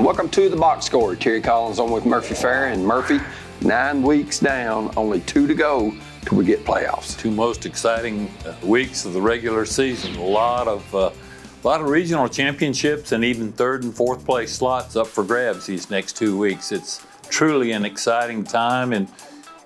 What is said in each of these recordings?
Welcome to the Box Score. Terry Collins on with Murphy Fair, and Murphy, 9 weeks down, only 2 to go till we get playoffs. 2 most exciting weeks of the regular season. A lot of regional championships and even 3rd and 4th place slots up for grabs these next 2 weeks. It's truly an exciting time, and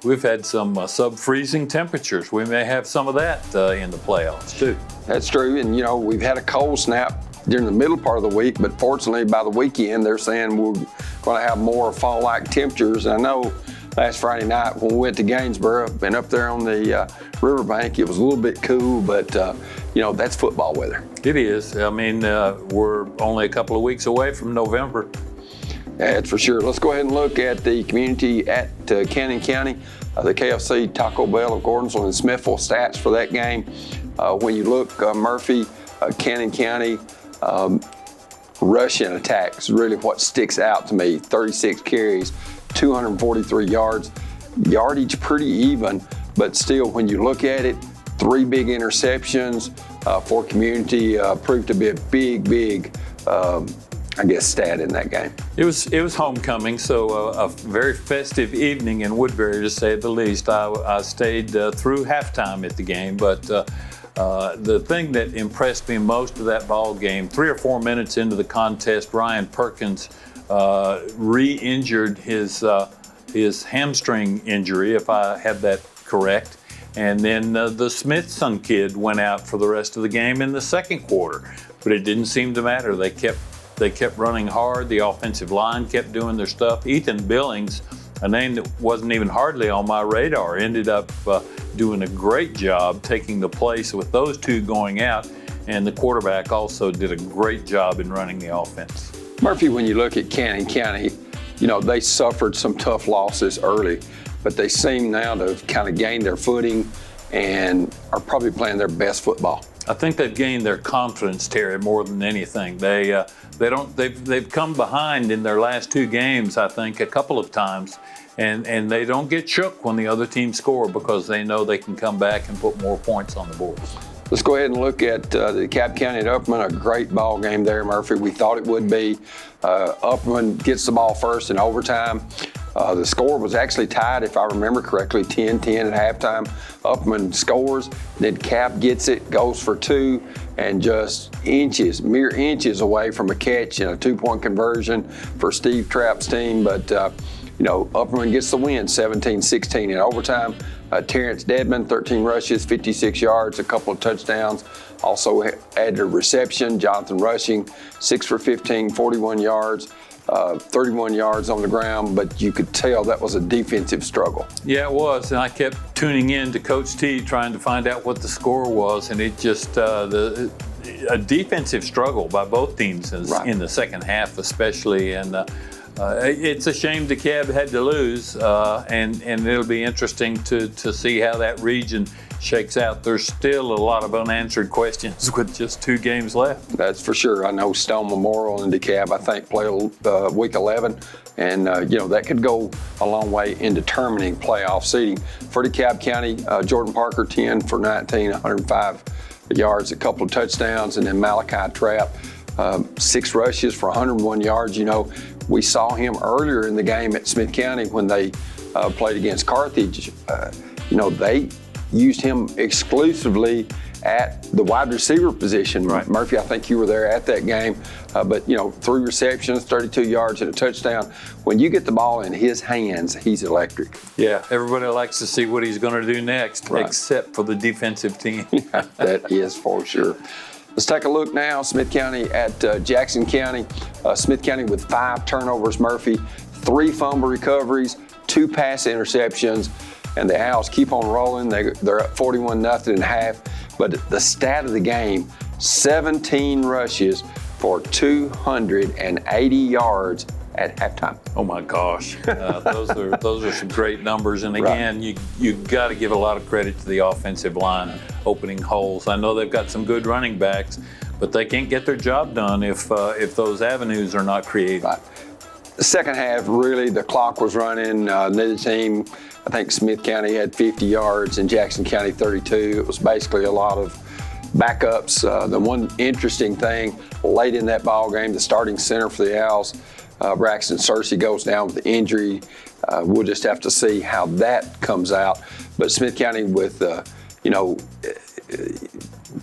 we've had some sub-freezing temperatures. We may have some of that in the playoffs too. That's true, and we've had a cold snap during the middle part of the week, but fortunately by the weekend they're saying we're going to have more fall-like temperatures. And I know last Friday night when we went to Gainesboro and up there on the riverbank, it was a little bit cool, but that's football weather. It is. I mean, we're only a couple of weeks away from November. That's for sure. Let's go ahead and look at the community at Cannon County. The KFC Taco Bell of Gordonsville and Smithville stats for that game. When you look, Murphy, Cannon County, rushing attacks, really what sticks out to me. 36 carries, 243 yards, yardage pretty even, but still when you look at it, 3 big interceptions for community proved to be a big stat in that game. It was homecoming, so a very festive evening in Woodbury, to say the least. I stayed through halftime at the game, but the thing that impressed me most of that ball game, 3 or 4 minutes into the contest, Ryan Perkins re-injured his hamstring injury, if I have that correct. And then the Smithson kid went out for the rest of the game in the second quarter, but it didn't seem to matter. They kept running hard. The offensive line kept doing their stuff. Ethan Billings, a name that wasn't even hardly on my radar, ended up doing a great job taking the place with those 2 going out, and the quarterback also did a great job in running the offense. Murphy, when you look at Cannon County, they suffered some tough losses early, but they seem now to have kind of gained their footing and are probably playing their best football. I think they've gained their confidence, Terry, more than anything. They've come behind in their last 2 games, I think, a couple of times, and they don't get shook when the other team score because they know they can come back and put more points on the board. Let's go ahead and look at the DeKalb County at Upperman. A great ball game there, Murphy. We thought it would be. Upperman gets the ball first in overtime. The score was actually tied, if I remember correctly, 10-10 at halftime. Upperman scores, then DeKalb gets it, goes for 2, and just mere inches away from a catch and a 2-point conversion for Steve Trapp's team. But, Upperman gets the win, 17-16 in overtime. Terrence Dedman, 13 rushes, 56 yards, a couple of touchdowns. Also added a reception. Jonathan Rushing, 6 for 15, 41 yards. 31 yards on the ground, but you could tell that was a defensive struggle. Yeah, it was, and I kept tuning in to Coach T trying to find out what the score was, and it just a defensive struggle by both teams in the second half especially, and it's a shame DeKalb had to lose, and it'll be interesting to see how that region shakes out. There's still a lot of unanswered questions with just 2 games left. That's for sure. I know Stone Memorial and DeKalb, I think, play week 11, and that could go a long way in determining playoff seeding. For DeKalb County, Jordan Parker, 10 for 19, 105 yards, a couple of touchdowns, and then Malachi Trapp, 6 rushes for 101 yards. We saw him earlier in the game at Smith County when they played against Carthage. They used him exclusively at the wide receiver position. Right. Murphy, I think you were there at that game. But 3 receptions, 32 yards, and a touchdown. When you get the ball in his hands, he's electric. Yeah, everybody likes to see what he's going to do next, right, except for the defensive team. That is for sure. Let's take a look now. Smith County at Jackson County. Smith County with 5 turnovers, Murphy, 3 fumble recoveries, 2 pass interceptions, and the Owls keep on rolling. They're up 41-0 in half. But the stat of the game, 17 rushes for 280 yards at halftime. Oh my gosh, those are some great numbers. And again, right, you got to give a lot of credit to the offensive line opening holes. I know they've got some good running backs, but they can't get their job done if those avenues are not created. Right. The second half, really, the clock was running. Neither team, I think Smith County had 50 yards and Jackson County 32. It was basically a lot of backups. The one interesting thing late in that ball game, the starting center for the Owls, Braxton Searcy goes down with injury. We'll just have to see how that comes out. But Smith County with,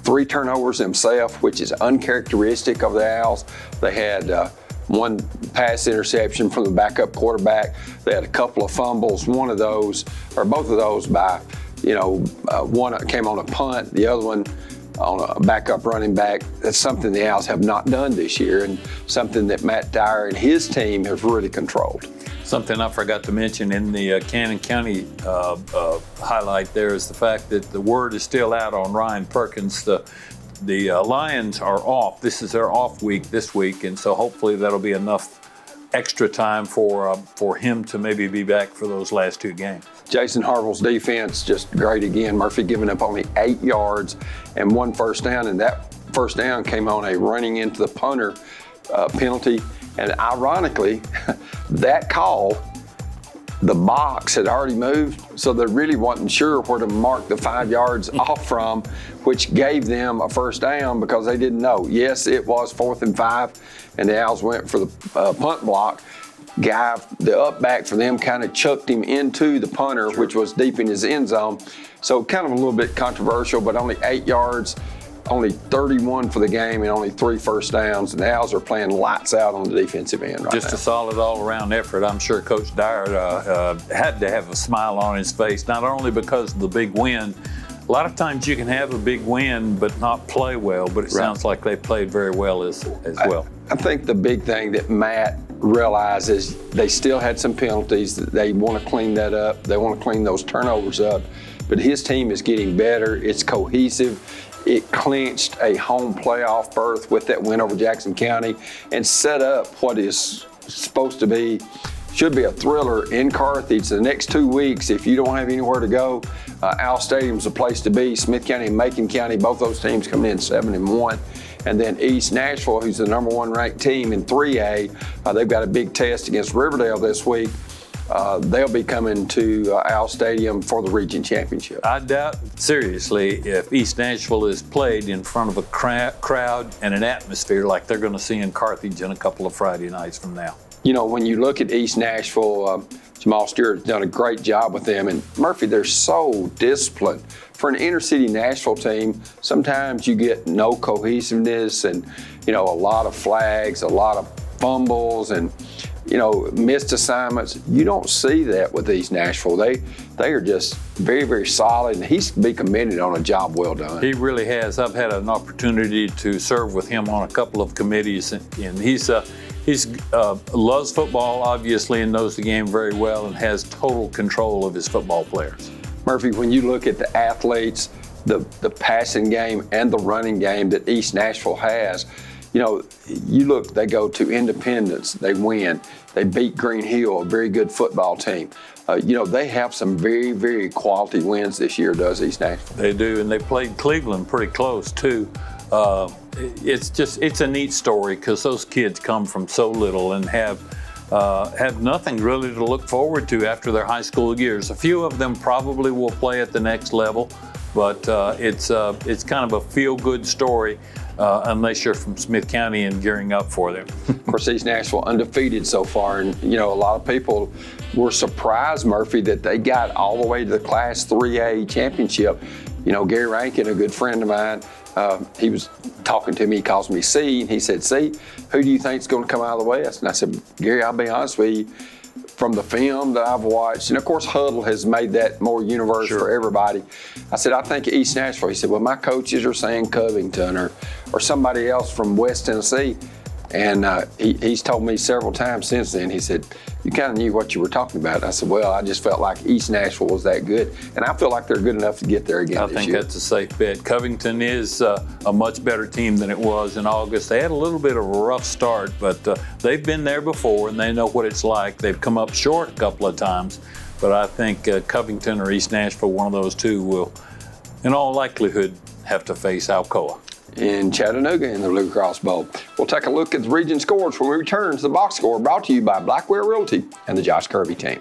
3 turnovers themselves, which is uncharacteristic of the Owls. They had 1 pass interception from the backup quarterback. They had a couple of fumbles, one of those, or both of those by, one came on a punt, the other one on a backup running back. That's something the Owls have not done this year, and something that Matt Dyer and his team have really controlled. Something I forgot to mention in the Cannon County highlight there is the fact that the word is still out on Ryan Perkins. The Lions are off. This is their off week this week, and so hopefully that'll be enough extra time for him to maybe be back for those last 2 games. Jason Harville's defense just great again. Murphy giving up only 8 yards and 1 first down, and that first down came on a running into the punter penalty. And ironically, that call, the box had already moved, so they really wasn't sure where to mark the 5 yards off from, which gave them a first down because they didn't know. Yes, it was 4th and 5, and the Owls went for the punt block. Guy, the up back for them, kind of chucked him into the punter, which was deep in his end zone. So kind of a little bit controversial, but only 8 yards. Only 31 for the game and only 3 first downs. And the Owls are playing lights out on the defensive end right now. Just a solid all-around effort. I'm sure Coach Dyer had to have a smile on his face, not only because of the big win. A lot of times you can have a big win but not play well, but it sounds like they played very well as well. I think the big thing that Matt realizes, they still had some penalties. They want to clean that up. They want to clean those turnovers up. But his team is getting better. It's cohesive. It clinched a home playoff berth with that win over Jackson County and set up what is supposed to be, should be a thriller in Carthage. The next 2 weeks, if you don't have anywhere to go, Owl Stadium's a place to be. Smith County and Macon County, both those teams coming in 7-1. And then East Nashville, who's the number 1 ranked team in 3A, they've got a big test against Riverdale this week. They'll be coming to Owl Stadium for the region championship. I doubt, seriously, if East Nashville is played in front of a crowd and an atmosphere like they're going to see in Carthage in a couple of Friday nights from now. When you look at East Nashville, Jamal Stewart's done a great job with them. And Murphy, they're so disciplined. For an inner city Nashville team, sometimes you get no cohesiveness and, a lot of flags, a lot of fumbles and, missed assignments. You don't see that with East Nashville. They are just very, very solid, and he's to be commended on a job well done. He really has. I've had an opportunity to serve with him on a couple of committees, and he's loves football, obviously, and knows the game very well and has total control of his football players. Murphy, when you look at the athletes, the passing game and the running game that East Nashville has, they go to Independence, they win. They beat Green Hill, a very good football team. They have some very, very quality wins this year, does East Nashville. They do, and they played Cleveland pretty close, too. It's a neat story because those kids come from so little and have nothing really to look forward to after their high school years. A few of them probably will play at the next level, but it's kind of a feel-good story. Unless you're from Smith County and gearing up for them. Of course, East Nashville undefeated so far, and a lot of people were surprised, Murphy, that they got all the way to the Class 3A championship. Gary Rankin, a good friend of mine, he was talking to me, he calls me C, and he said, C, who do you think is going to come out of the West? And I said, Gary, I'll be honest with you, from the film that I've watched, and of course Huddle has made that more universal for everybody. I said, I think East Nashville. He said, well, my coaches are saying Covington or somebody else from West Tennessee. And he's told me several times since then, he said, you kind of knew what you were talking about. And I said, well, I just felt like East Nashville was that good. And I feel like they're good enough to get there again this year. I think that's a safe bet. Covington is a much better team than it was in August. They had a little bit of a rough start, but they've been there before and they know what it's like. They've come up short a couple of times, but I think Covington or East Nashville, one of those two, will, in all likelihood, have to face Alcoa in Chattanooga in the Blue Cross Bowl. We'll take a look at the region scores when we return to the box score, brought to you by Blackwell Realty and the Josh Kirby team.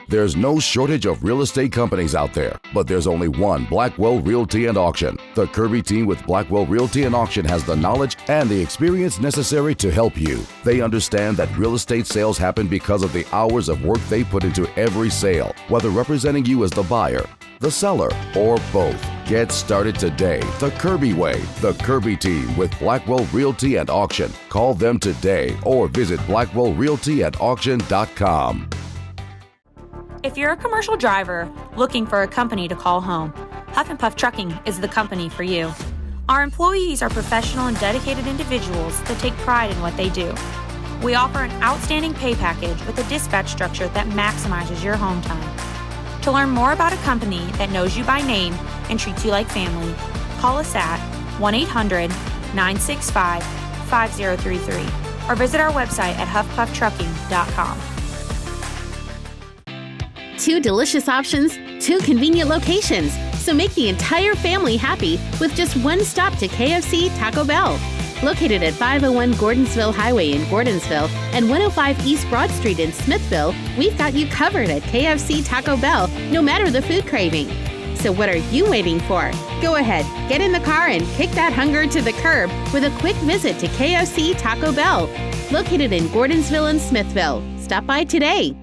There's no shortage of real estate companies out there, but there's only one Blackwell Realty and Auction. The Kirby team with Blackwell Realty and Auction has the knowledge and the experience necessary to help you. They understand that real estate sales happen because of the hours of work they put into every sale, whether representing you as the buyer, the seller, or both. Get started today the Kirby way. The Kirby team with Blackwell Realty and Auction. Call them today or visit blackwellrealtyandauction.com. If you're a commercial driver looking for a company to call home, Huff and Puff Trucking is the company for you. Our employees are professional and dedicated individuals that take pride in what they do. We offer an outstanding pay package with a dispatch structure that maximizes your home time. To learn more about a company that knows you by name and treats you like family, call us at 1-800-965-5033 or visit our website at huffpufftrucking.com. 2 delicious options, 2 convenient locations. So make the entire family happy with just one stop to KFC Taco Bell. Located at 501 Gordonsville Highway in Gordonsville and 105 East Broad Street in Smithville, we've got you covered at KFC Taco Bell, no matter the food craving. So what are you waiting for? Go ahead, get in the car and kick that hunger to the curb with a quick visit to KFC Taco Bell. Located in Gordonsville and Smithville. Stop by today.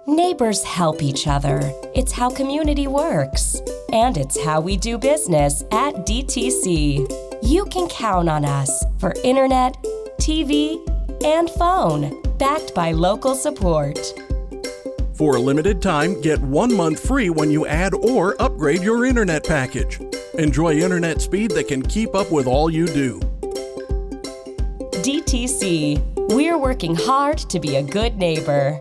Neighbors help each other. It's how community works. And it's how we do business at DTC. You can count on us for internet, TV, and phone, backed by local support. For a limited time, get 1 month free when you add or upgrade your internet package. Enjoy internet speed that can keep up with all you do. DTC. We're working hard to be a good neighbor.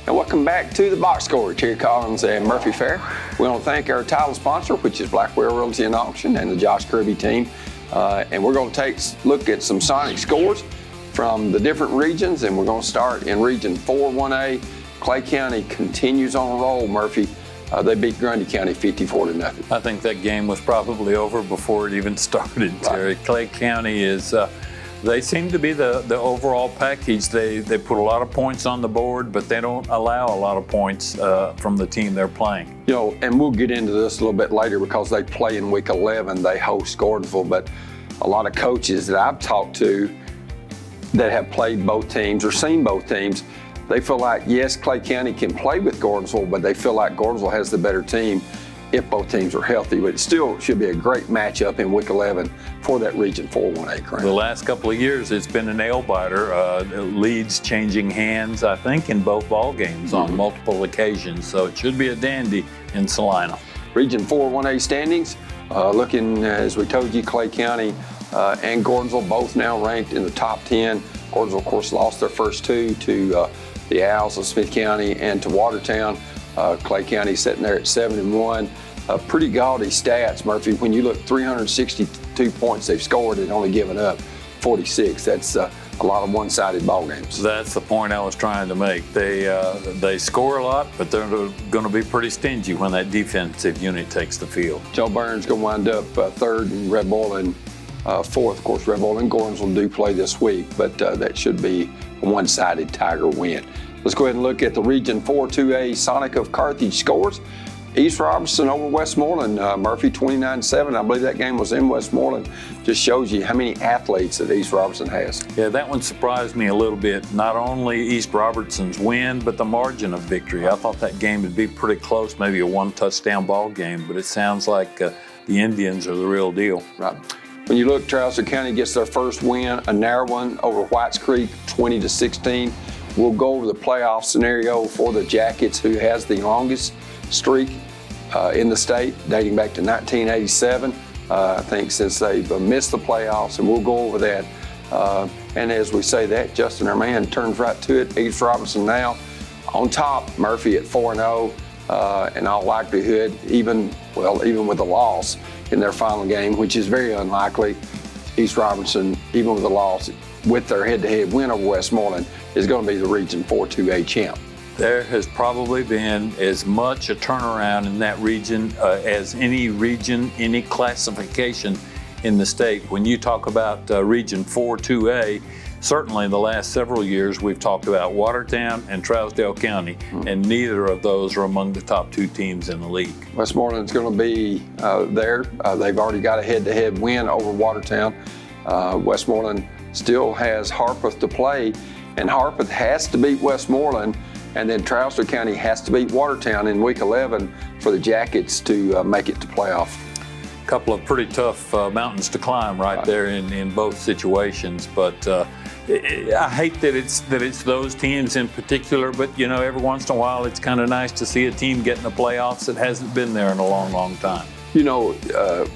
And welcome back to the Box Score, Terry Collins and Murphy Fair. We want to thank our title sponsor, which is Blackwell Realty and Auction, and the Josh Kirby team. And we're going to take a look at some Sonic scores from the different regions, and we're going to start in Region 4-1A. Clay County continues on a roll, Murphy. They beat Grundy County 54-0. I think that game was probably over before it even started, Terry. Right. Clay County is... They seem to be the overall package. They put a lot of points on the board, but they don't allow a lot of points from the team they're playing. You know, and we'll get into this a little bit later because they play in week 11. They host Gordonsville, but a lot of coaches that I've talked to that have played both teams or seen both teams, they feel like, yes, Clay County can play with Gordonsville, but they feel like Gordonsville has the better team if both teams are healthy. But it still should be a great matchup in week 11 for that Region 4-1A crown. The last couple of years, it's been a nail-biter. Leads changing hands, I think, in both ball games on multiple occasions. So it should be a dandy in Salina. Region 4-1A standings, looking, as we told you, Clay County and Gordonsville both now ranked in the top 10. Gordonsville, of course, lost their first 2 to the Owls of Smith County and to Watertown. Clay County sitting there at 7-1. Pretty gaudy stats, Murphy. When you look, 362 points they've scored and only given up 46. That's a lot of one-sided ball games. That's the point I was trying to make. They score a lot, but they're going to be pretty stingy when that defensive unit takes the field. Joe Burns going to wind up third and Red Bull and fourth. Of course, Red Bull and Gordonsville do play this week, but that should be a one-sided Tiger win. Let's go ahead and look at the Region 4-2A Sonic of Carthage scores. East Robertson over Westmoreland, Murphy 29-7. I believe that game was in Westmoreland. Just shows you how many athletes that East Robertson has. Yeah, that one surprised me a little bit. Not only East Robertson's win, but the margin of victory. I thought that game would be pretty close, maybe a 1-touchdown ball game, but it sounds like the Indians are the real deal. Right. When you look, Charleston County gets their first win, a narrow one over Whites Creek, 20-16. We'll go over the playoff scenario for the Jackets, who has the longest streak in the state, dating back to 1987. I think since they've missed the playoffs, and we'll go over that. And as we say that, Justin, our man, turns right to it. East Robertson now on top, Murphy at 4-0. In all likelihood, even with a loss in their final game, which is very unlikely, East Robertson, even with a loss, with their head-to-head win over Westmoreland, is going to be the Region 4-2A champ. There has probably been as much a turnaround in that region as any region, any classification in the state. When you talk about Region 4 2A, certainly in the last several years we've talked about Watertown and Trousdale County, and neither of those are among the top 2 teams in the league. Westmoreland's going to be there. They've already got a head-to-head win over Watertown. Westmoreland still has Harpeth to play, and Harpeth has to beat Westmoreland, and then Trousdale County has to beat Watertown in week 11 for the Jackets to make it to playoff. A couple of pretty tough mountains to climb right there in both situations, but I hate that it's those teams in particular, but you know, every once in a while it's kind of nice to see a team get in the playoffs that hasn't been there in a long, long time. You know,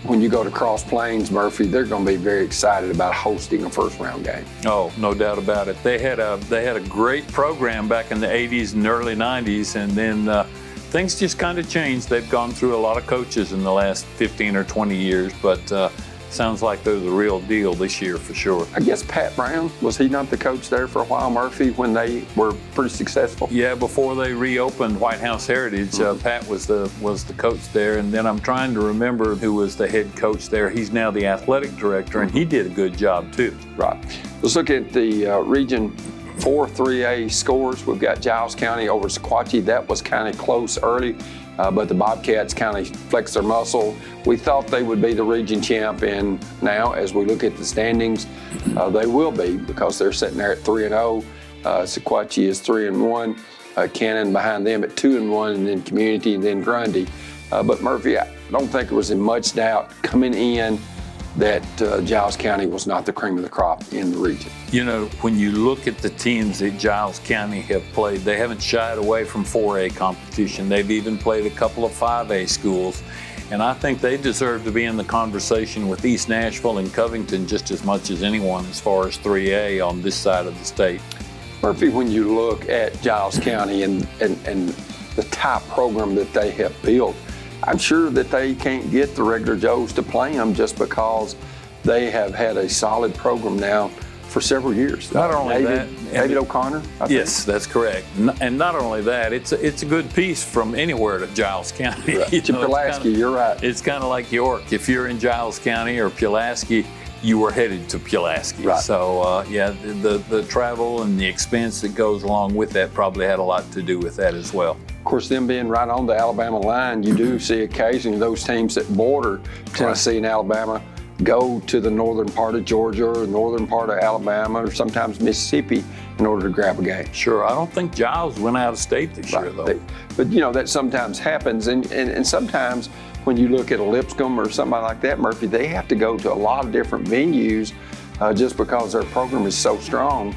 when you go to Cross Plains, Murphy, they're going to be very excited about hosting a first-round game. Oh, no doubt about it. They had a great program back in the 80s and early 90s, and then things just kind of changed. They've gone through a lot of coaches in the last 15 or 20 years, but sounds like they're the real deal this year for sure. I guess Pat Brown, was he not the coach there for a while, Murphy, when they were pretty successful? Yeah, before they reopened White House Heritage, Pat was the coach there, and then I'm trying to remember who was the head coach there. He's now the athletic director, and he did a good job too. Right. Let's look at the Region 4 3A scores. We've got Giles County over Sequatchie. That was kind of close early, but the Bobcats kind of flexed their muscle. We thought they would be the region champ, and now as we look at the standings, they will be, because they're sitting there at 3-0. Sequatchie is 3-1. Cannon behind them at 2-1, and then Community, and then Grundy. But Murphy, I don't think there was in much doubt coming in that Giles County was not the cream of the crop in the region. You know, when you look at the teams that Giles County have played, they haven't shied away from 4A competition. They've even played a couple of 5A schools. And I think they deserve to be in the conversation with East Nashville and Covington just as much as anyone as far as 3A on this side of the state. Murphy, when you look at Giles County and the type program that they have built, I'm sure that they can't get the regular Joes to play them just because they have had a solid program now for several years. Not only that, David O'Connor. Yes, that's correct. And not only that, it's a good piece from anywhere to Giles County. Right. To Pulaski, you're right. It's kind of like York. If you're in Giles County or Pulaski, you were headed to Pulaski. Right. So yeah, the travel and the expense that goes along with that probably had a lot to do with that as well. Of course, them being right on the Alabama line, you do see occasionally those teams that border Tennessee and Alabama go to the northern part of Georgia or northern part of Alabama or sometimes Mississippi in order to grab a game. Sure, I don't think Giles went out of state this year though. But you know, that sometimes happens, and sometimes when you look at a Lipscomb or somebody like that, Murphy, they have to go to a lot of different venues just because their program is so strong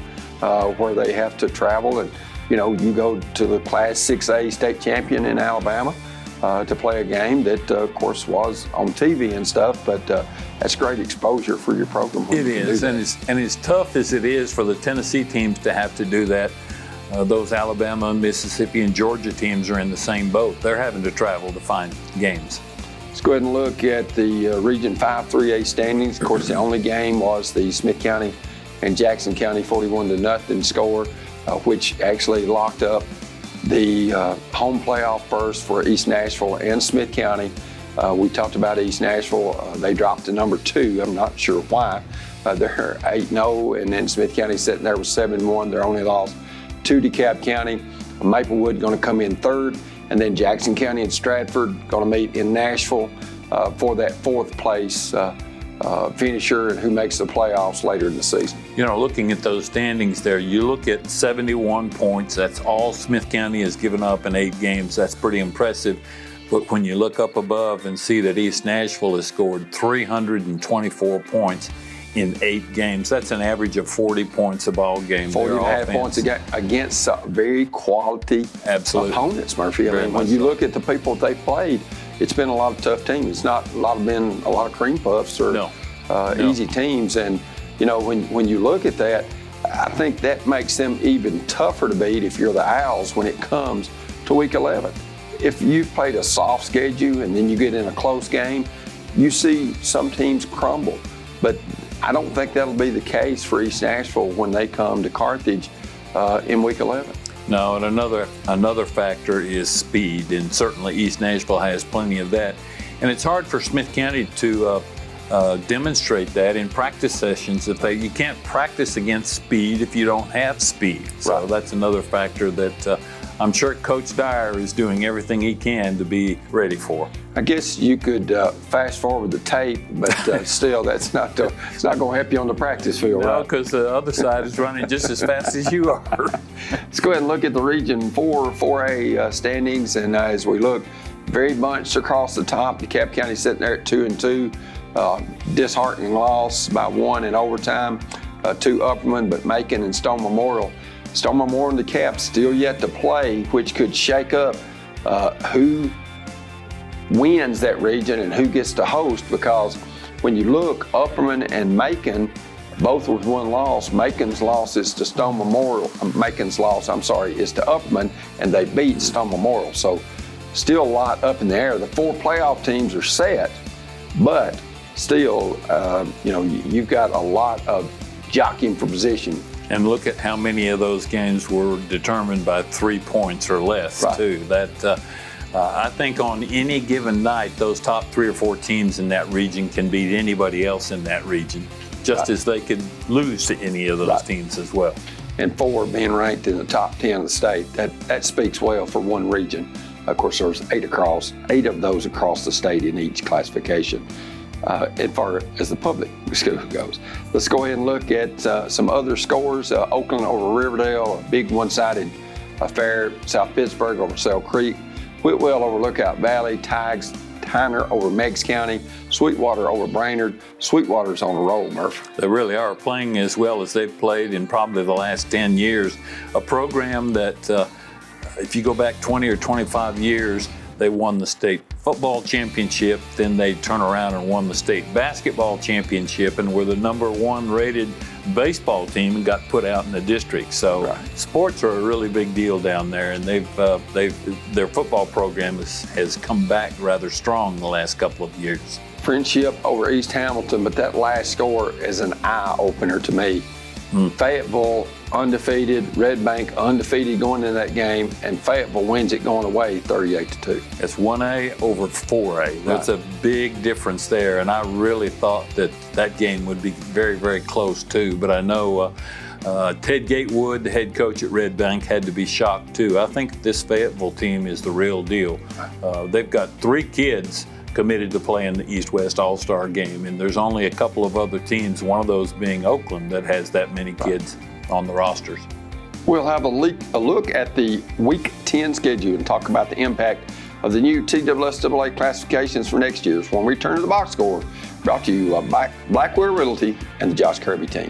where they have to travel. And you know, you go to the Class 6A state champion in Alabama to play a game that, of course, was on TV and stuff, but that's great exposure for your program. It is, and as tough as it is for the Tennessee teams to have to do that, those Alabama and Mississippi and Georgia teams are in the same boat. They're having to travel to find games. Let's go ahead and look at the Region 5 3A standings. Of course, the only game was the Smith County and Jackson County 41-0 score, which actually locked up the home playoff berth for East Nashville and Smith County. We talked about East Nashville. They dropped to number 2. I'm not sure why. They're 8-0, and then Smith County sitting there with 7-1. They're only lost to DeKalb County. Maplewood going to come in 3rd, and then Jackson County and Stratford going to meet in Nashville for that 4th place finisher and who makes the playoffs later in the season. You know, looking at those standings there, you look at 71 points. That's all Smith County has given up in 8 games. That's pretty impressive. But when you look up above and see that East Nashville has scored 324 points in 8 games, that's an average of 40 points a ball game. 40.5 points against very quality opponents, Murphy. I mean, when you look at the people they played, it's been a lot of tough teams. It's not been a lot of cream puffs or easy teams. And, you know, when you look at that, I think that makes them even tougher to beat if you're the Owls when it comes to week 11. If you've played a soft schedule and then you get in a close game, you see some teams crumble. But I don't think that'll be the case for East Nashville when they come to Carthage in week 11. No, and another factor is speed, and certainly East Nashville has plenty of that. And it's hard for Smith County to demonstrate that in practice sessions. You can't practice against speed if you don't have speed. So that's another factor that I'm sure Coach Dyer is doing everything he can to be ready for. I guess you could fast forward the tape, but still, it's not going to help you on the practice field. No, right? because the other side is running just as fast as you are. Let's go ahead and look at the Region 4A standings, and as we look, very bunched across the top. DeKalb County sitting there at 2-2. Disheartening loss by 1 in overtime to Upperman, but Macon and Stone Memorial. Stone Memorial and DeKalb still yet to play, which could shake up who wins that region and who gets to host, because when you look, Upperman and Macon, both with 1 loss. Macon's loss is to Stone Memorial. Macon's loss, is to Upperman, and they beat Stone Memorial. So still a lot up in the air. The 4 playoff teams are set, but still, you've got a lot of jockeying for position. And look at how many of those games were determined by 3 points or less, too. That I think on any given night, those top 3 or 4 teams in that region can beat anybody else in that region, just as they could lose to any of those teams as well. And 4 being ranked in the top 10 of the state, that speaks well for one region. Of course, there's 8 of those across the state in each classification. As far as the public school goes. Let's go ahead and look at some other scores. Oakland over Riverdale, a big one-sided affair. South Pittsburgh over Sale Creek. Whitwell over Lookout Valley. Tyner over Meigs County. Sweetwater over Brainerd. Sweetwater's on a roll, Murph. They really are playing as well as they've played in probably the last 10 years. A program that, if you go back 20 or 25 years, they won the state football championship, then they turn around and won the state basketball championship and were the #1 rated baseball team and got put out in the district. So sports are a really big deal down there, and their football program has come back rather strong the last couple of years. Friendship over East Hamilton, but that last score is an eye-opener to me. Fayetteville undefeated, Red Bank undefeated going into that game, and Fayetteville wins it going away 38-2. It's 1A over 4A. That's a big difference there, and I really thought that game would be very, very close too, but I know Ted Gatewood, the head coach at Red Bank, had to be shocked too. I think this Fayetteville team is the real deal. They've got 3 kids committed to playing the East-West All-Star game, and there's only a couple of other teams, one of those being Oakland, that has that many kids on the rosters. We'll have a look at the Week 10 schedule and talk about the impact of the new TSSAA classifications for next year when we return to the box score, brought to you by Blackwell Realty and the Josh Kirby team.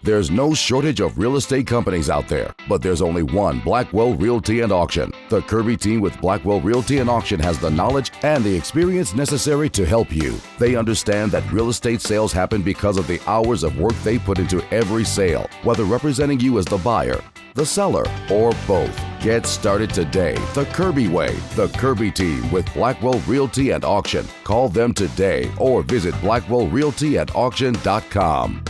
There's no shortage of real estate companies out there, but there's only one Blackwell Realty and Auction. The Kirby team with Blackwell Realty and Auction has the knowledge and the experience necessary to help you. They understand that real estate sales happen because of the hours of work they put into every sale, whether representing you as the buyer, the seller, or both. Get started today the Kirby way. The Kirby team with Blackwell Realty and Auction. Call them today or visit blackwellrealtyandauction.com.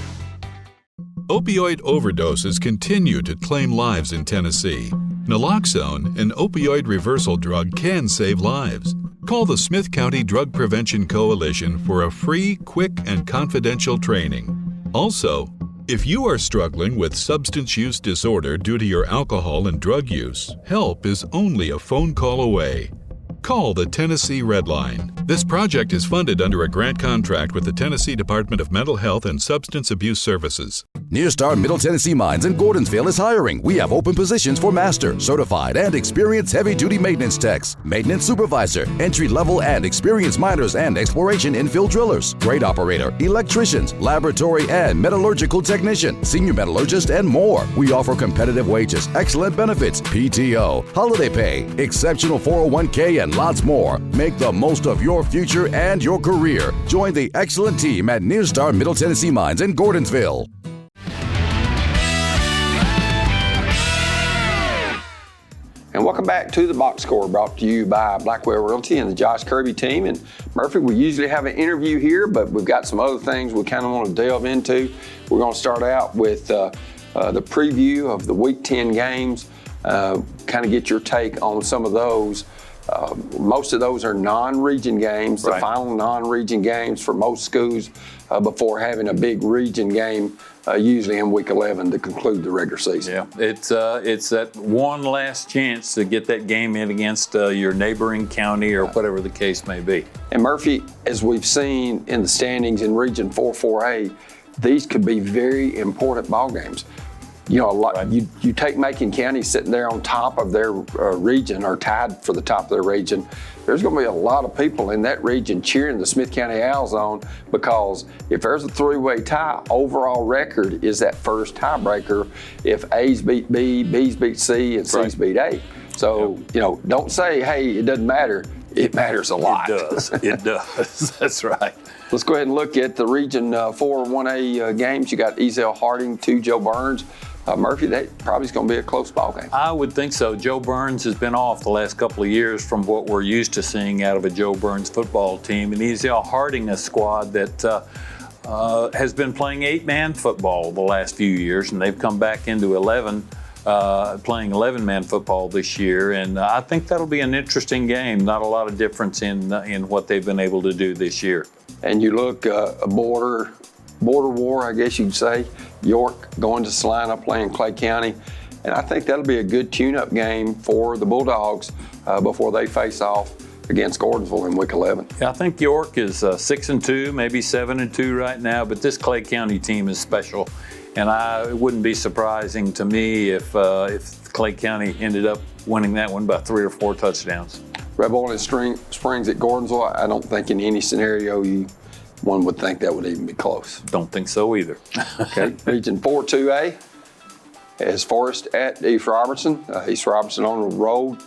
Opioid overdoses continue to claim lives in Tennessee. Naloxone, an opioid reversal drug, can save lives. Call the Smith County Drug Prevention Coalition for a free, quick, and confidential training. Also, if you are struggling with substance use disorder due to your alcohol and drug use, help is only a phone call away. Call the Tennessee Red Line. This project is funded under a grant contract with the Tennessee Department of Mental Health and Substance Abuse Services. Nearstar Middle Tennessee Mines in Gordonsville is hiring. We have open positions for master, certified, and experienced heavy-duty maintenance techs, maintenance supervisor, entry-level and experienced miners and exploration infill drillers, grade operator, electricians, laboratory and metallurgical technician, senior metallurgist, and more. We offer competitive wages, excellent benefits, PTO, holiday pay, exceptional 401k, and and lots more. Make the most of your future and your career. Join the excellent team at Nearstar Middle Tennessee Mines in Gordonsville. And welcome back to the Box Score, brought to you by Blackwell Realty and the Josh Kirby team. And Murphy, we usually have an interview here, but we've got some other things we kind of want to delve into. We're going to start out with the preview of the Week 10 games, kind of get your take on some of those. Most of those are non-region games, the final non-region games for most schools before having a big region game usually in Week 11 to conclude the regular season. Yeah, it's that one last chance to get that game in against your neighboring county or whatever the case may be. And Murphy, as we've seen in the standings in Region 4-4A, these could be very important ball games. You know, a lot. You take Macon County sitting there on top of their region or tied for the top of their region. There's going to be a lot of people in that region cheering the Smith County Owls on, because if there's a three-way tie, overall record is that first tiebreaker if A's beat B, B's beat C, and C's beat A. So, you know, don't say, hey, it doesn't matter. It matters a lot. It does. It does. That's right. Let's go ahead and look at the Region 4 1A games. You got Ezell Harding, 2 Joe Burns. Murphy, that probably is going to be a close ball game. I would think so. Joe Burns has been off the last couple of years from what we're used to seeing out of a Joe Burns football team. And Ezell Harding, a squad that has been playing 8-man football the last few years, and they've come back into playing 11-man football this year. And I think that'll be an interesting game. Not a lot of difference in what they've been able to do this year. And you look a border war, I guess you'd say. York going to Salina, playing Clay County. And I think that'll be a good tune-up game for the Bulldogs before they face off against Gordonsville in Week 11. Yeah, I think York is 6-2, maybe 7-2 right now, but this Clay County team is special. And it wouldn't be surprising to me if Clay County ended up winning that one by 3 or 4 touchdowns. Red Bull and Springs at Gordonsville, I don't think in any scenario one would think that would even be close. Don't think so either. Okay, Region 4 2A is Forest at East Robertson. East Robertson on the road.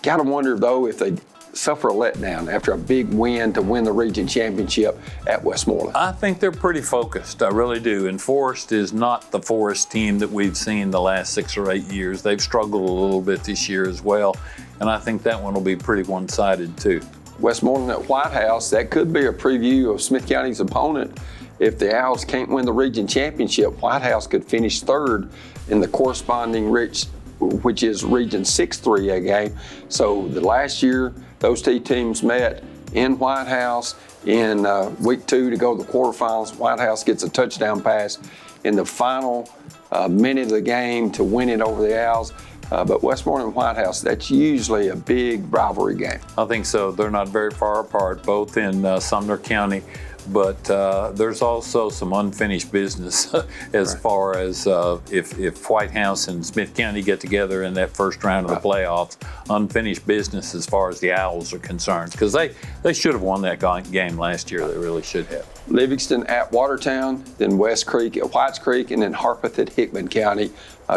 Got to wonder, though, if they suffer a letdown after a big win to win the region championship at Westmoreland. I think they're pretty focused. I really do. And Forest is not the Forest team that we've seen the last 6 or 8 years. They've struggled a little bit this year as well. And I think that one will be pretty one-sided, too. Westmoreland at White House, that could be a preview of Smith County's opponent. If the Owls can't win the region championship, White House could finish third in the corresponding which is Region 6 3A game. So the last year, those two teams met in White House in Week 2 to go to the quarterfinals. White House gets a touchdown pass in the final minute of the game to win it over the Owls. But Westmoreland and White House, that's usually a big rivalry game. I think so. They're not very far apart, both in Sumner County. But there's also some unfinished business as far as if White House and Smith County get together in that first round of the playoffs, unfinished business as far as the Owls are concerned, because they should have won that game last year. They really should have. Livingston at Watertown, then West Creek at Whites Creek, and then Harpeth at Hickman County.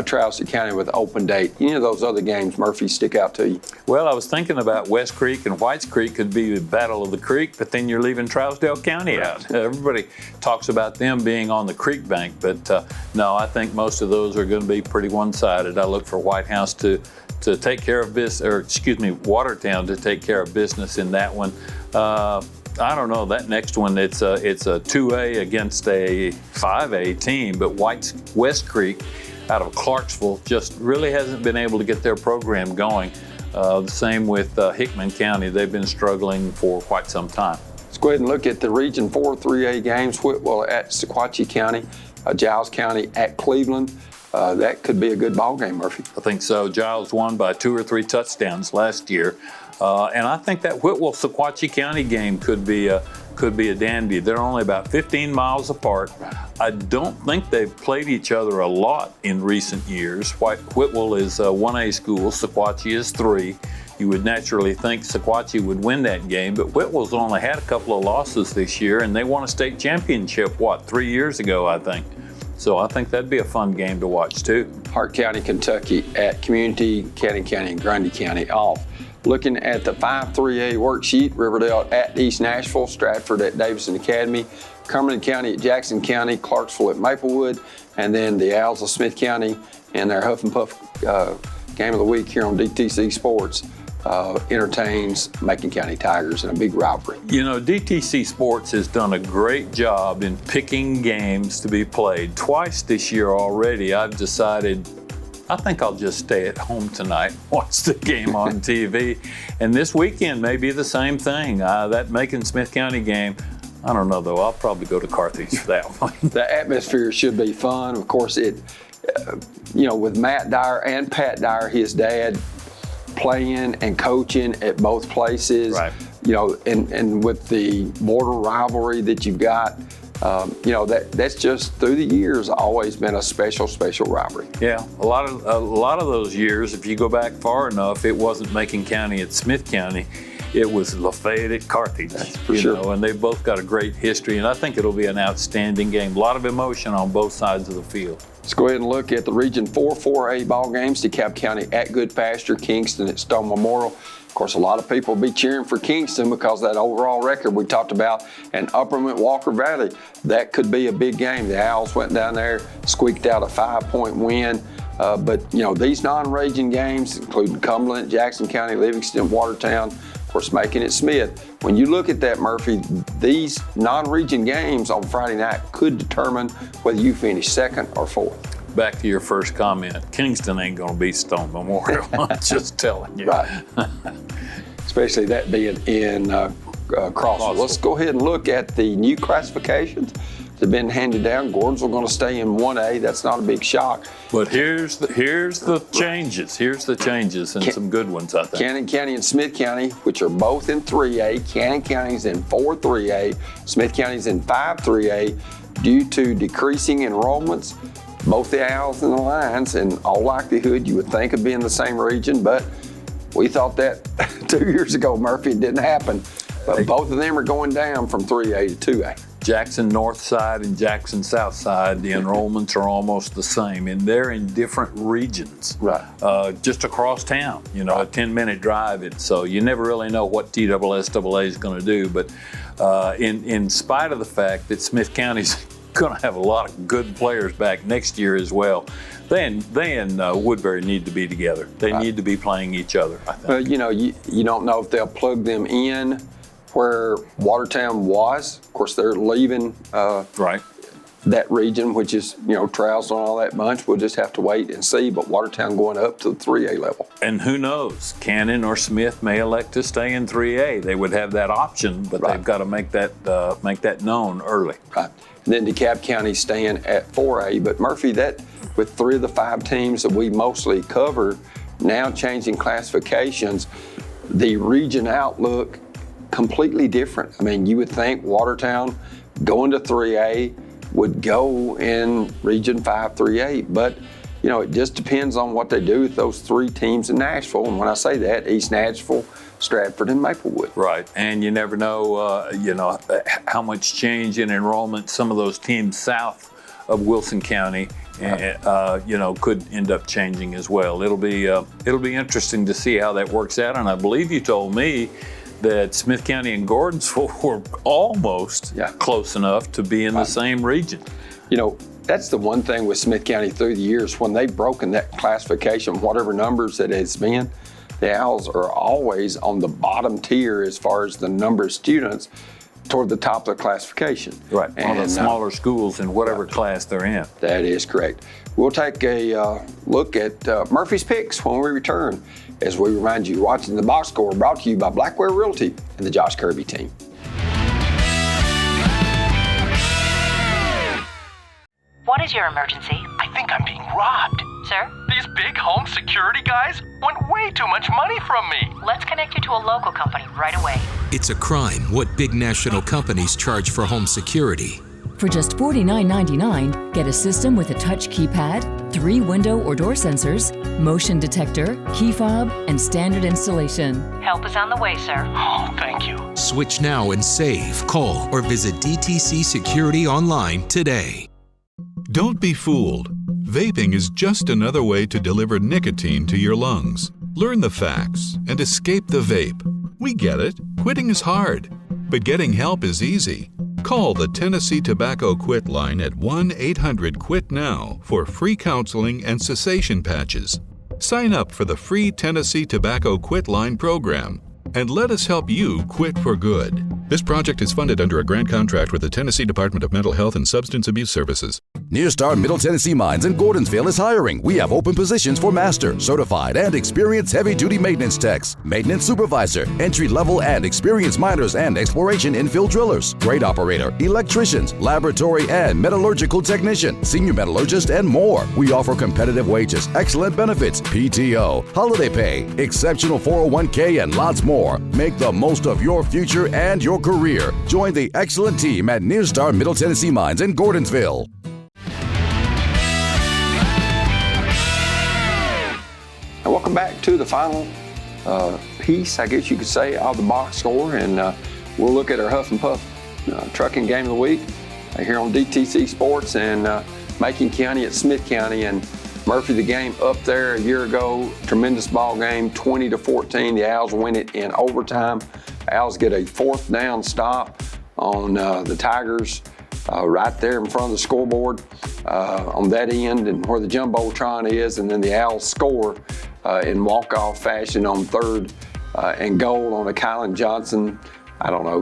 Charleston County with an open date. Any of those other games, Murphy, stick out to you? Well, I was thinking about West Creek and Whites Creek could be the Battle of the Creek, but then you're leaving Trousdale County out. Everybody talks about them being on the creek bank, but no, I think most of those are going to be pretty one-sided. I look for White House to take care of Watertown to take care of business in that one. I don't know, that next one, it's a 2A against a 5A team, but West Creek out of Clarksville just really hasn't been able to get their program going. The same with Hickman County. They've been struggling for quite some time. Let's go ahead and look at the Region 4 3A games. Whitwell at Sequatchie County, Giles County at Cleveland. That could be a good ball game, Murphy. I think so. Giles won by 2 or 3 touchdowns last year. And I think that Whitwell-Sequatchie County game could be a dandy. They're only about 15 miles apart. I don't think they've played each other a lot in recent years. Whitwell is a 1A school, Sequatchie is 3. You would naturally think Sequatchie would win that game, but Whitwell's only had a couple of losses this year, and they won a state championship, 3 years ago, I think. So I think that'd be a fun game to watch, too. Hart County, Kentucky at Community, Cannon County, and Grundy County off. Looking at the 5-3A worksheet, Riverdale at East Nashville, Stratford at Davidson Academy, Cumberland County at Jackson County, Clarksville at Maplewood, and then the Owls of Smith County and their Huff and Puff game of the week here on DTC Sports entertains Macon County Tigers in a big rivalry. You know, DTC Sports has done a great job in picking games to be played. Twice this year already, I've decided I think I'll just stay at home tonight and watch the game on TV. And this weekend may be the same thing. That Macon-Smith County game, I don't know though, I'll probably go to Carthage for that one. The atmosphere should be fun. Of course, with Matt Dyer and Pat Dyer, his dad, playing and coaching at both places, right. And with the border rivalry that you've got, that's just through the years always been a special rivalry. Yeah, a lot of those years, if you go back far enough, it wasn't Macon County at Smith County, it was Lafayette at Carthage. That's for sure. And they've both got a great history, and I think it'll be an outstanding game. A lot of emotion on both sides of the field. Let's go ahead and look at the Region 4-4A ball games. DeKalb County at Goodpasture, Kingston at Stone Memorial. Of course, a lot of people will be cheering for Kingston because of that overall record we talked about. And Upperman Walker Valley, that could be a big game. The Owls went down there, squeaked out a 5-point win. But these non-region games, including Cumberland, Jackson County, Livingston, Watertown, of course, Macon at Smith. When you look at that, Murphy, these non-region games on Friday night could determine whether you finish second or fourth. Back to your first comment, Kingston ain't going to beat Stone Memorial. I'm just telling you. Right. Especially that being in Crossville. Let's go ahead and look at the new classifications that have been handed down. Gordonsville going to stay in 1A. That's not a big shock. But here's the changes. Here's the changes, and some good ones, I think. Cannon County and Smith County, which are both in 3A. Cannon County's in 4-3A. Smith County's in 5-3A. Due to decreasing enrollments, both the Owls and the Lions, in all likelihood, you would think would be in the same region, but we thought that 2 years ago, Murphy, it didn't happen. But both of them are going down from 3A to 2A. Jackson North Side and Jackson South Side, the enrollments are almost the same, and they're in different regions. Right. Just across town, a 10-minute drive. So you never really know what TSSAA is going to do. But in spite of the fact that Smith County's going to have a lot of good players back next year as well, they and Woodbury need to be together. They need to be playing each other, I think. Well, you don't know if they'll plug them in where Watertown was. Of course, they're leaving that region, which is, Trousdale and all that bunch. We'll just have to wait and see. But Watertown going up to the 3A level. And who knows? Cannon or Smith may elect to stay in 3A. They would have that option, but they've got to make that known early. Right. And then DeKalb County staying at 4A. But Murphy, that with 3 of the 5 teams that we mostly cover now changing classifications, the region outlook completely different. I mean, you would think Watertown going to 3A would go in Region 5-3A, but it just depends on what they do with those 3 teams in Nashville. And when I say that, East Nashville, Stratford, and Maplewood. Right, and you never know, how much change in enrollment some of those teams south of Wilson County, could end up changing as well. It'll be interesting to see how that works out. And I believe you told me that Smith County and Gordonsville were almost close enough to be in the same region. That's the one thing with Smith County through the years. When they've broken that classification, whatever numbers it has been, the Owls are always on the bottom tier as far as the number of students toward the top of the classification. Right, on the smaller schools in whatever class they're in. That is correct. We'll take a look at Murphy's Picks when we return, as we remind you, watching the box score brought to you by Blackwell Realty and the Josh Kirby team. What is your emergency? I think I'm being robbed. Sir? These big home security guys want way too much money from me. Let's connect you to a local company right away. It's a crime what big national companies charge for home security. For just $49.99, get a system with a touch keypad, 3 window or door sensors, motion detector, key fob, and standard installation. Help is on the way, sir. Oh, thank you. Switch now and save. Call or visit DTC Security online today. Don't be fooled. Vaping is just another way to deliver nicotine to your lungs. Learn the facts and escape the vape. We get it. Quitting is hard, but getting help is easy. Call the Tennessee Tobacco Quit line at 1-800-QUIT-NOW for free counseling and cessation patches. Sign up for the free Tennessee Tobacco Quit line program and let us help you quit for good. This project is funded under a grant contract with the Tennessee Department of Mental Health and Substance Abuse Services. Nearstar Middle Tennessee Mines in Gordonsville is hiring. We have open positions for master, certified, and experienced heavy-duty maintenance techs, maintenance supervisor, entry-level and experienced miners and exploration infill drillers, grade operator, electricians, laboratory and metallurgical technician, senior metallurgist, and more. We offer competitive wages, excellent benefits, PTO, holiday pay, exceptional 401k, and lots more. Make the most of your future and your career. Join the excellent team at Nearstar Middle Tennessee Mines in Gordonsville. And welcome back to the final piece, I guess you could say, of the box score. And we'll look at our Huff and Puff trucking game of the week here on DTC Sports, and Macon County at Smith County. And Murphy, the game up there a year ago, tremendous ball game, 20-14. The Owls win it in overtime. Owls get a fourth down stop on the Tigers right there in front of the scoreboard on that end and where the Jumbotron is, and then the Owls score in walk-off fashion on third and goal on a Kylan Johnson,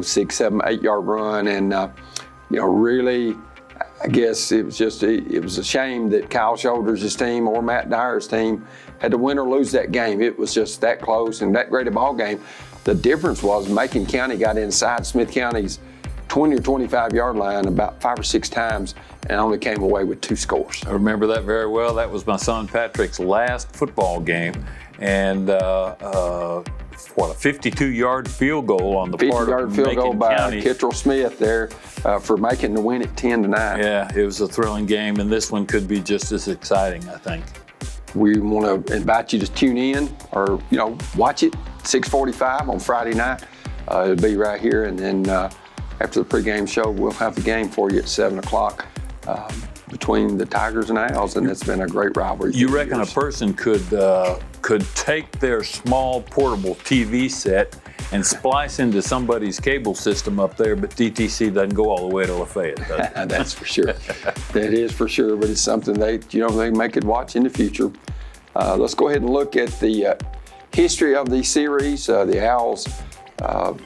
6, 7, 8-yard run. And, really, I guess it was a shame that Kyle Shoulders' team or Matt Dyer's team had to win or lose that game. It was just that close and that great a ball game. The difference was Macon County got inside Smith County's 20 or 25-yard line about 5 or 6 times and only came away with 2 scores. I remember that very well. That was my son Patrick's last football game, and a 52-yard field goal on the part of 50-yard field goal by County. Kittrell Smith there for Macon to win it 10-9. Yeah, it was a thrilling game, and this one could be just as exciting, I think. We want to invite you to tune in or, watch it 6:45 on Friday night. It'll be right here, and then after the pregame show, we'll have the game for you at 7 o'clock between the Tigers and Owls, and it's been a great rivalry. You reckon a person could take their small portable TV set and splice into somebody's cable system up there, but DTC doesn't go all the way to Lafayette, does it? That's for sure. That is for sure, but it's something they make it watch in the future. Let's go ahead and look at the history of the series. The Owls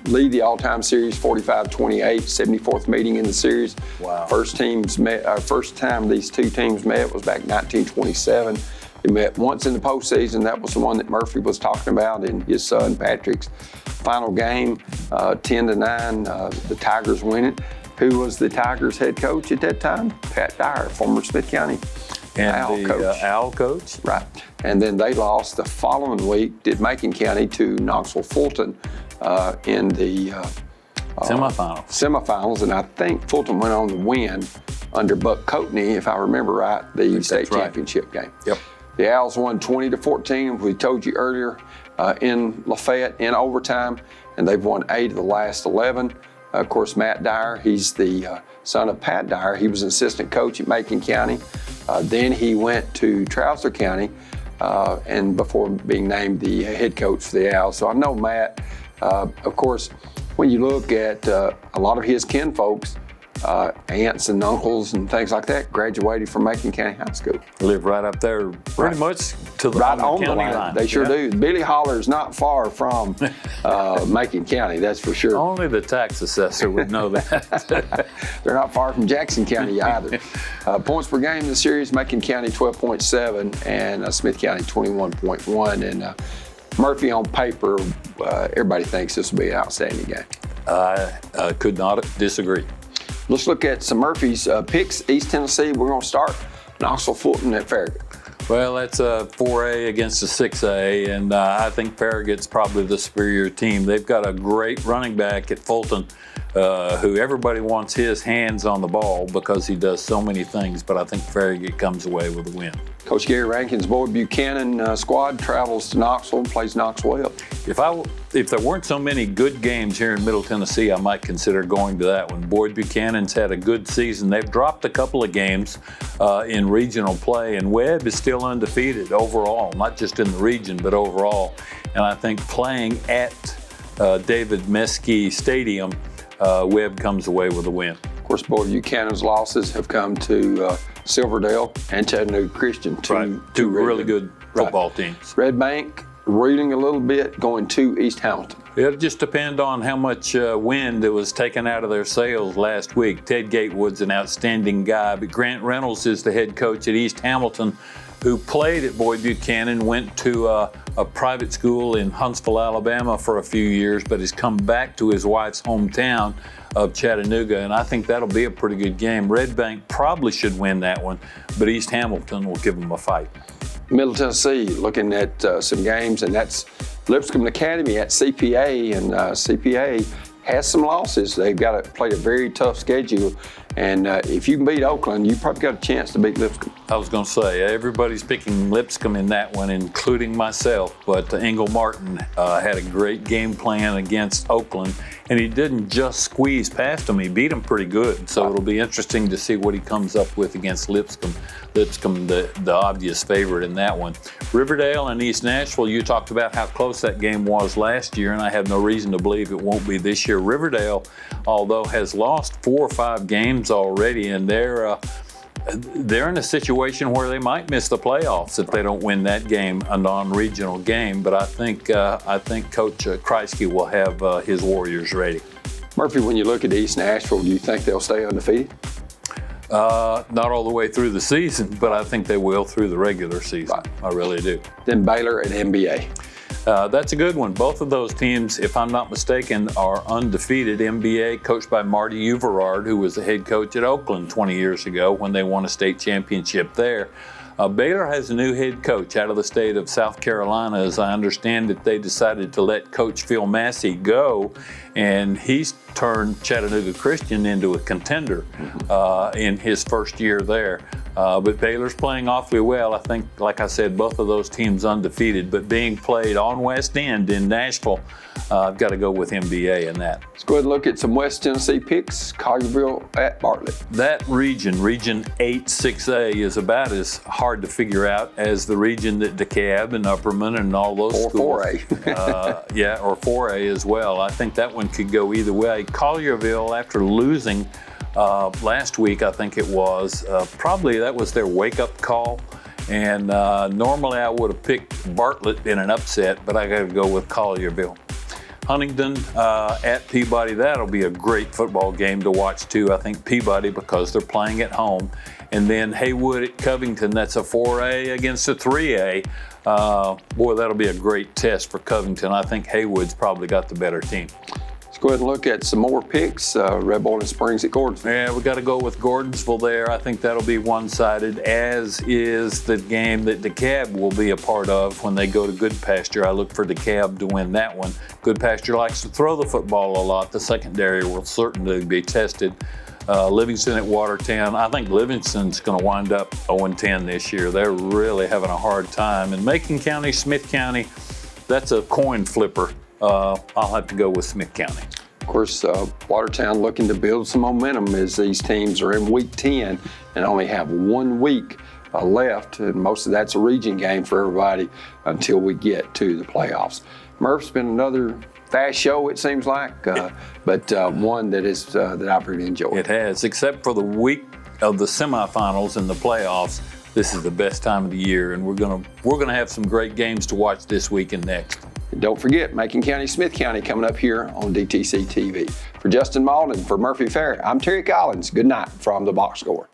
lead the all-time series 45-28, 74th meeting in the series. Wow. First time these two teams met was back in 1927. They met once in the postseason. That was the one that Murphy was talking about in his son Patrick's final game, 10-9. The Tigers win it. Who was the Tigers head coach at that time? Pat Dyer, former Smith County Owl coach. Owl coach. Right. And then they lost the following week, did Macon County, to Knoxville Fulton in the semifinals. And I think Fulton went on to win under Buck Coatney, if I remember right, the state championship game. Yep. The Owls won 20-14, we told you earlier, in Lafayette in overtime, and they've won 8 of the last 11. Of course, Matt Dyer, he's the son of Pat Dyer. He was an assistant coach at Macon County. Then he went to Trousdale County, and before being named the head coach for the Owls. So I know Matt. Of course, when you look at a lot of his kinfolks, aunts and uncles and things like that, graduated from Macon County High School. Live right up there, pretty much to the right on the county line. line. They sure do. Billy Holler's not far from Macon County, that's for sure. Only the tax assessor would know that. They're not far from Jackson County either. Points per game in the series, Macon County 12.7 and Smith County 21.1. And Murphy, on paper, everybody thinks this will be an outstanding game. I could not disagree. Let's look at some Murphy's picks. East Tennessee, we're going to start Knoxville Fulton at Farragut. Well, that's a 4A against a 6A, and I think Farragut's probably the superior team. They've got a great running back at Fulton, who everybody wants his hands on the ball because he does so many things, but I think Farragut comes away with a win. Coach Gary Rankin's Boyd Buchanan squad travels to Knoxville and plays Knoxville. If there weren't so many good games here in Middle Tennessee, I might consider going to that one. Boyd Buchanan's had a good season. They've dropped a couple of games in regional play, and Webb is still undefeated overall, not just in the region, but overall. And I think playing at David Meskey Stadium, Webb comes away with a win. Of course, Boyd Buchanan's losses have come to Silverdale and Chattanooga Christian, two really good football teams. Red Bank reeling a little bit, going to East Hamilton. It'll just depend on how much wind that was taken out of their sails last week. Ted Gatewood's an outstanding guy, but Grant Reynolds is the head coach at East Hamilton, who played at Boyd Buchanan, went to a private school in Huntsville, Alabama for a few years, but has come back to his wife's hometown of Chattanooga, and I think that'll be a pretty good game. Red Bank probably should win that one, but East Hamilton will give them a fight. Middle Tennessee looking at some games, and that's Lipscomb Academy at CPA, and CPA has some losses. They've got to play a very tough schedule, and if you can beat Oakland, you probably got a chance to beat Lipscomb. I was going to say, everybody's picking Lipscomb in that one, including myself, but Engel Martin had a great game plan against Oakland, and he didn't just squeeze past them, he beat them pretty good, so it'll be interesting to see what he comes up with against Lipscomb. Lipscomb, the obvious favorite in that one. Riverdale and East Nashville, you talked about how close that game was last year, and I have no reason to believe it won't be this year. Riverdale, although has lost 4 or 5 games already, and they're in a situation where they might miss the playoffs if they don't win that game, a non-regional game. But I think Coach Kreisky will have his Warriors ready. Murphy, when you look at East Nashville, do you think they'll stay undefeated? Not all the way through the season, but I think they will through the regular season. Right. I really do. Then Baylor and MBA. That's a good one. Both of those teams, if I'm not mistaken, are undefeated. MBA, coached by Marty Uverard, who was the head coach at Oakland 20 years ago when they won a state championship there. Baylor has a new head coach out of the state of South Carolina. As I understand it, they decided to let Coach Phil Massey go, and he's turned Chattanooga Christian into a contender in his first year there. But Baylor's playing awfully well. I think, like I said, both of those teams undefeated, but being played on West End in Nashville, I've got to go with MBA in that. Let's go ahead and look at some West Tennessee picks. Collierville at Bartlett. That region 8-6A, is about as hard to figure out as the region that DeKalb and Upperman and all those schools. Or 4A. Or 4A as well. I think that one could go either way. Collierville, after losing last week, I think it was, probably that was their wake-up call. And normally I would have picked Bartlett in an upset, but I got to go with Collierville. Huntington at Peabody, that'll be a great football game to watch too. I think Peabody, because they're playing at home. And then Haywood at Covington, that's a 4A against a 3A. Boy, that'll be a great test for Covington. I think Haywood's probably got the better team. Let's go ahead and look at some more picks. Red Boiling Springs at Gordonsville. Yeah, we got to go with Gordonsville there. I think that'll be one-sided, as is the game that DeKalb will be a part of when they go to Good Pasture. I look for DeKalb to win that one. Good Pasture likes to throw the football a lot. The secondary will certainly be tested. Livingston at Watertown. I think Livingston's going to wind up 0-10 this year. They're really having a hard time. And Macon County, Smith County, that's a coin flipper. I'll have to go with Smith County. Of course, Watertown looking to build some momentum as these teams are in week 10 and only have 1 week left. And most of that's a region game for everybody until we get to the playoffs. Murph's been another fast show, it seems like, but one that is that I've really enjoyed. It has, except for the week of the semifinals and the playoffs. This is the best time of the year, and we're gonna have some great games to watch this week and next. And don't forget, Macon County, Smith County coming up here on DTC TV. For Justin Malden, for Murphy Fair, I'm Terry Collins. Good night from the Box Score.